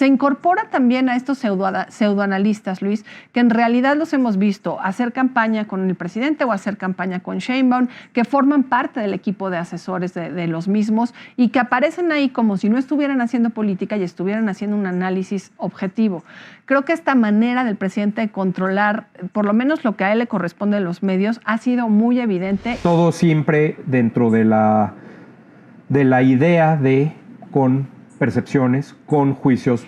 se incorpora también a estos pseudoanalistas, Luis, que en realidad los hemos visto hacer campaña con el presidente o hacer campaña con Sheinbaum, que forman parte del equipo de asesores de los mismos y que aparecen ahí como si no estuvieran haciendo política y estuvieran haciendo un análisis objetivo. Creo que esta manera del presidente de controlar, por lo menos lo que a él le corresponde en los medios, ha sido muy evidente. Todo siempre dentro de la idea de, con percepciones, con juicios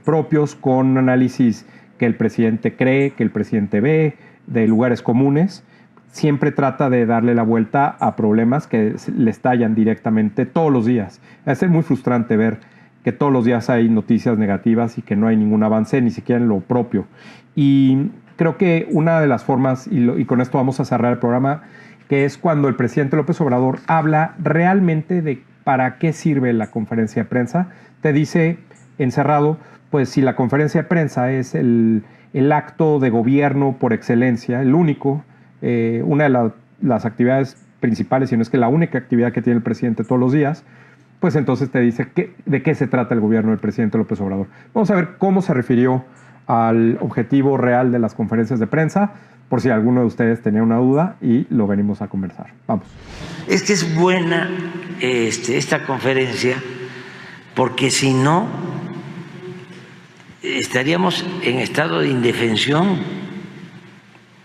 propios, con análisis que el presidente cree, que el presidente ve, de lugares comunes. Siempre trata de darle la vuelta a problemas que le estallan directamente todos los días. Es muy frustrante ver que todos los días hay noticias negativas y que no hay ningún avance, ni siquiera en lo propio. Y creo que una de las formas, y con esto vamos a cerrar el programa, que es cuando el presidente López Obrador habla realmente de para qué sirve la conferencia de prensa. Te dice encerrado, pues si la conferencia de prensa es el acto de gobierno por excelencia, el único, una de las actividades principales, si no es que la única actividad que tiene el presidente todos los días, pues entonces te dice de qué se trata el gobierno del presidente López Obrador. Vamos a ver cómo se refirió al objetivo real de las conferencias de prensa, por si alguno de ustedes tenía una duda, y lo venimos a conversar. Vamos. Es que es buena esta conferencia, porque si no, estaríamos en estado de indefensión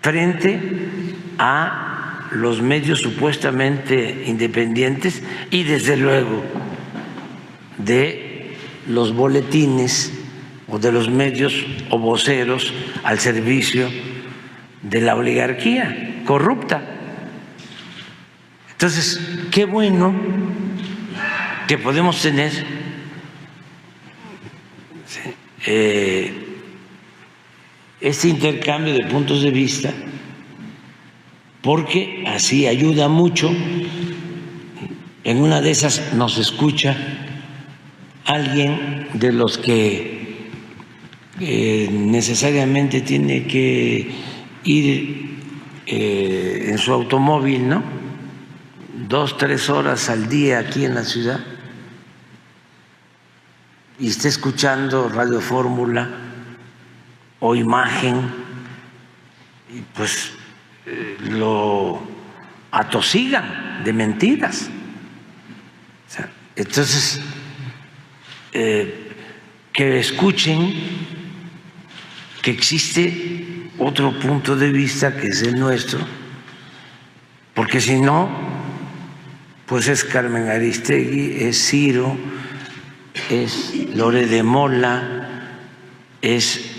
frente a los medios supuestamente independientes y desde luego de los boletines o de los medios o voceros al servicio de la oligarquía corrupta. Entonces, qué bueno que podemos tener este intercambio de puntos de vista, porque así ayuda mucho. En una de esas nos escucha alguien de los que necesariamente tiene que ir en su automóvil, ¿no? 2-3 horas al día aquí en la ciudad, y está escuchando Radio Fórmula o Imagen, y pues lo atosigan de mentiras. O sea, entonces, que escuchen que existe otro punto de vista que es el nuestro, porque si no, pues es Carmen Aristegui, es Ciro, es Lore de Mola, es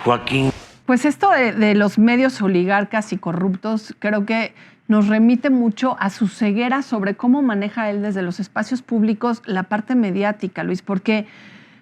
Joaquín. Pues esto de los medios oligarcas y corruptos creo que nos remite mucho a su ceguera sobre cómo maneja él desde los espacios públicos la parte mediática, Luis, porque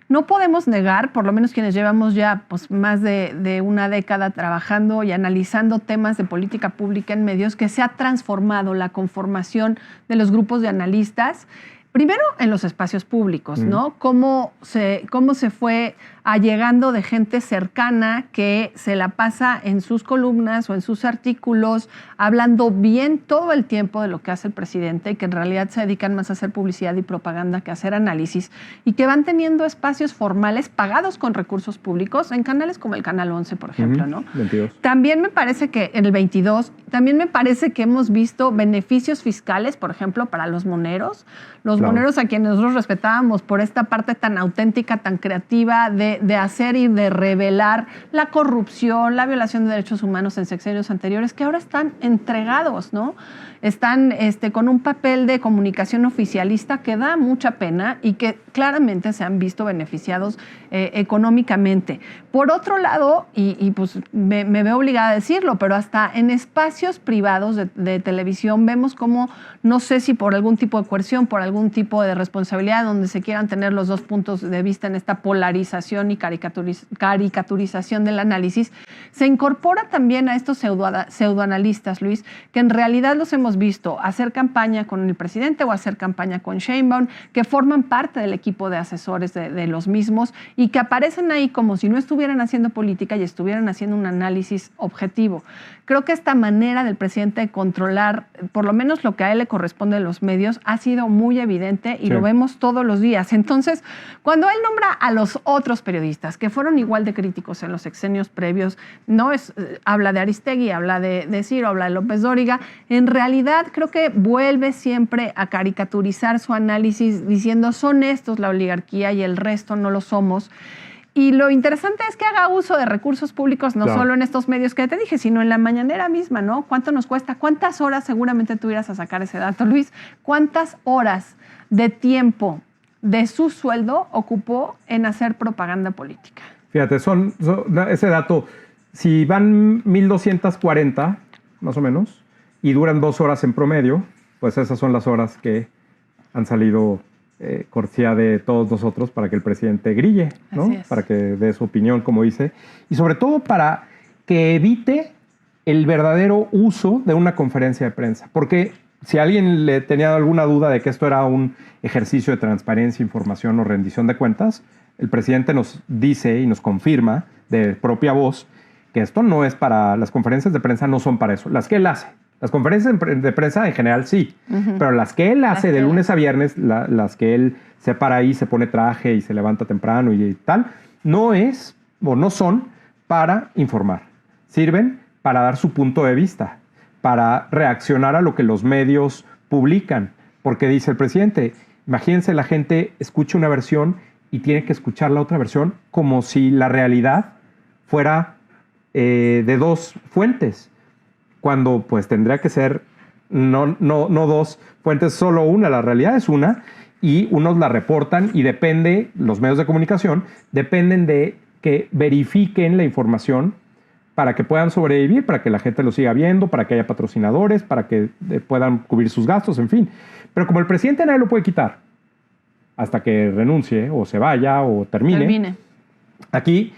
no podemos negar, por lo menos quienes llevamos ya pues, más de una década trabajando y analizando temas de política pública en medios, que se ha transformado la conformación de los grupos de analistas, primero en los espacios públicos, ¿no? Cómo se fue allegando de gente cercana que se la pasa en sus columnas o en sus artículos hablando bien todo el tiempo de lo que hace el presidente, y que en realidad se dedican más a hacer publicidad y propaganda que a hacer análisis, y que van teniendo espacios formales pagados con recursos públicos en canales como el Canal 11, por ejemplo, ¿no? 22. También me parece que en el 22, también me parece que hemos visto beneficios fiscales, por ejemplo, para los moneros. Los moneros a quienes nosotros respetábamos por esta parte tan auténtica, tan creativa de hacer y de revelar la corrupción, la violación de derechos humanos en sexenios anteriores, que ahora están entregados, ¿no? Están con un papel de comunicación oficialista que da mucha pena y que claramente se han visto beneficiados económicamente. Por otro lado, y pues me veo obligada a decirlo, pero hasta en espacios privados de televisión vemos como, no sé si por algún tipo de coerción, por algún tipo de responsabilidad, donde se quieran tener los dos puntos de vista en esta polarización y caricaturización del análisis, se incorpora también a estos pseudoanalistas, Luis, que en realidad los hemos hemos visto hacer campaña con el presidente o hacer campaña con Sheinbaum, que forman parte del equipo de asesores de los mismos y que aparecen ahí como si no estuvieran haciendo política y estuvieran haciendo un análisis objetivo. Creo que esta manera del presidente de controlar, por lo menos lo que a él le corresponde de los medios, ha sido muy evidente y lo vemos todos los días. Entonces, cuando él nombra a los otros periodistas, que fueron igual de críticos en los sexenios previos, habla de Aristegui, habla de Ciro, habla de López Dóriga, en realidad creo que vuelve siempre a caricaturizar su análisis diciendo son estos la oligarquía y el resto no lo somos. Y lo interesante es que haga uso de recursos públicos, no solo en estos medios que te dije, sino en la mañanera misma, ¿no? ¿Cuánto nos cuesta? ¿Cuántas horas, seguramente tú irás a sacar ese dato, Luis, cuántas horas de tiempo de su sueldo ocupó en hacer propaganda política? Fíjate, ese dato, si van 1,240, más o menos, y duran 2 horas en promedio, pues esas son las horas que han salido cortesía de todos nosotros para que el presidente grille, ¿no? Para que dé su opinión, como dice, y sobre todo para que evite el verdadero uso de una conferencia de prensa. Porque si alguien le tenía alguna duda de que esto era un ejercicio de transparencia, información o rendición de cuentas, el presidente nos dice y nos confirma de propia voz que esto no es para, las conferencias de prensa no son para eso, las que él hace. Las conferencias de prensa en general sí, pero las que él hace de lunes a viernes, las que él se para ahí, se pone traje y se levanta temprano y tal, no son para informar. Sirven para dar su punto de vista, para reaccionar a lo que los medios publican. Porque dice el presidente, imagínense la gente escucha una versión y tiene que escuchar la otra versión como si la realidad fuera de 2 fuentes. Cuando pues tendría que ser no 2 fuentes, solo una. La realidad es una y unos la reportan y los medios de comunicación dependen de que verifiquen la información para que puedan sobrevivir, para que la gente lo siga viendo, para que haya patrocinadores, para que puedan cubrir sus gastos, en fin. Pero como el presidente nadie lo puede quitar hasta que renuncie o se vaya o termine. Aquí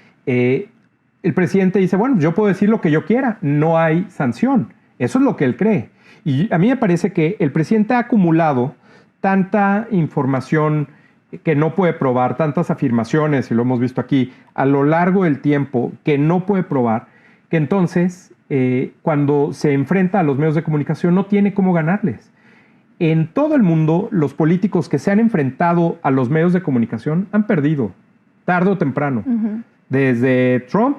el presidente dice, bueno, yo puedo decir lo que yo quiera, no hay sanción. Eso es lo que él cree. Y a mí me parece que el presidente ha acumulado tanta información que no puede probar, tantas afirmaciones, y lo hemos visto aquí, a lo largo del tiempo, que no puede probar, que entonces, cuando se enfrenta a los medios de comunicación, no tiene cómo ganarles. En todo el mundo, los políticos que se han enfrentado a los medios de comunicación han perdido, tarde o temprano. Desde Trump,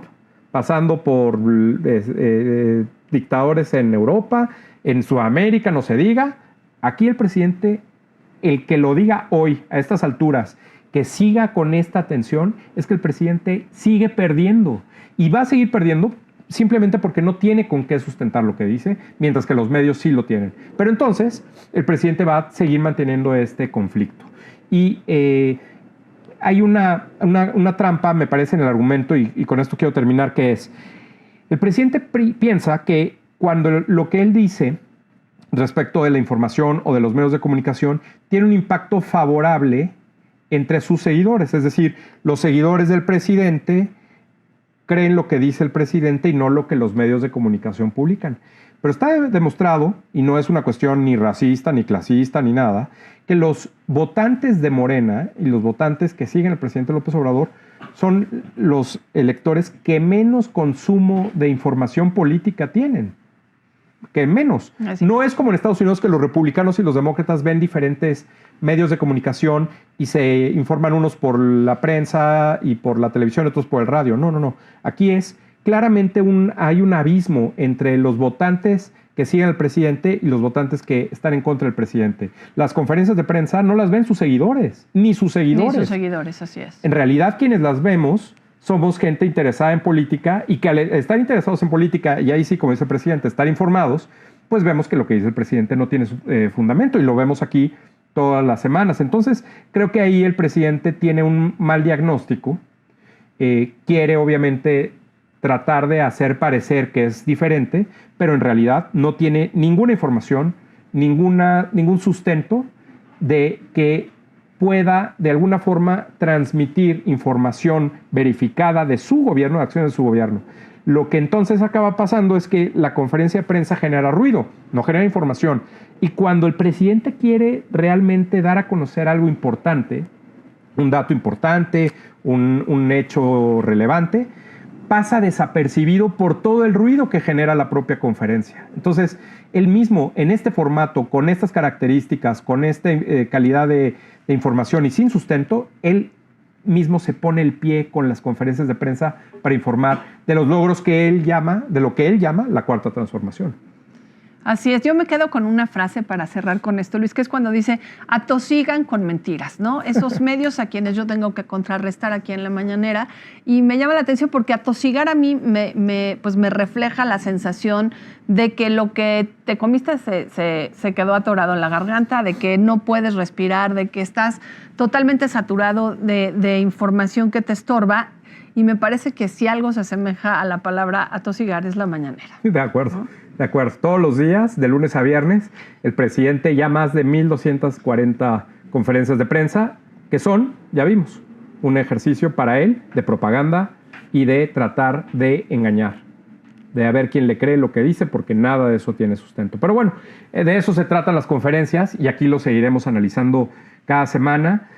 pasando por dictadores en Europa, en Sudamérica, no se diga. Aquí el presidente, el que lo diga hoy, a estas alturas, que siga con esta tensión, es que el presidente sigue perdiendo. Y va a seguir perdiendo simplemente porque no tiene con qué sustentar lo que dice, mientras que los medios sí lo tienen. Pero entonces, el presidente va a seguir manteniendo este conflicto. Y hay una trampa, me parece, en el argumento, y con esto quiero terminar, que es, el presidente piensa que cuando lo que él dice respecto de la información o de los medios de comunicación tiene un impacto favorable entre sus seguidores, es decir, los seguidores del presidente creen lo que dice el presidente y no lo que los medios de comunicación publican. Pero está demostrado, y no es una cuestión ni racista, ni clasista, ni nada, que los votantes de Morena y los votantes que siguen al presidente López Obrador son los electores que menos consumo de información política tienen. Que menos. No es como en Estados Unidos que los republicanos y los demócratas ven diferentes medios de comunicación y se informan unos por la prensa y por la televisión, otros por el radio. No. Aquí es claramente hay un abismo entre los votantes que siguen al presidente y los votantes que están en contra del presidente. Las conferencias de prensa no las ven sus seguidores, ni sus seguidores. Ni sus seguidores, así es. En realidad, quienes las vemos somos gente interesada en política y que al estar interesados en política, y ahí sí, como dice el presidente, estar informados, pues vemos que lo que dice el presidente no tiene fundamento y lo vemos aquí todas las semanas. Entonces, creo que ahí el presidente tiene un mal diagnóstico, quiere obviamente tratar de hacer parecer que es diferente, pero en realidad no tiene ninguna información, ningún sustento de que pueda de alguna forma transmitir información verificada de su gobierno, de acciones de su gobierno. Lo que entonces acaba pasando es que la conferencia de prensa genera ruido, no genera información. Y cuando el presidente quiere realmente dar a conocer algo importante, un dato importante, un hecho relevante, pasa desapercibido por todo el ruido que genera la propia conferencia. Entonces, él mismo, en este formato, con estas características, con esta calidad de información y sin sustento, él mismo se pone el pie con las conferencias de prensa para informar de los logros que él llama, de lo que él llama la cuarta transformación. Así es, yo me quedo con una frase para cerrar con esto, Luis, que es cuando dice, atosigan con mentiras, ¿no? Esos medios a quienes yo tengo que contrarrestar aquí en la mañanera, y me llama la atención porque atosigar a mí pues me refleja la sensación de que lo que te comiste se quedó atorado en la garganta, de que no puedes respirar, de que estás totalmente saturado de información que te estorba, y me parece que si algo se asemeja a la palabra atosigar es la mañanera. De acuerdo. De acuerdo, todos los días, de lunes a viernes, el presidente ya más de 1,240 conferencias de prensa, que son, ya vimos, un ejercicio para él de propaganda y de tratar de engañar, de a ver quién le cree lo que dice, porque nada de eso tiene sustento. Pero bueno, de eso se tratan las conferencias y aquí lo seguiremos analizando cada semana.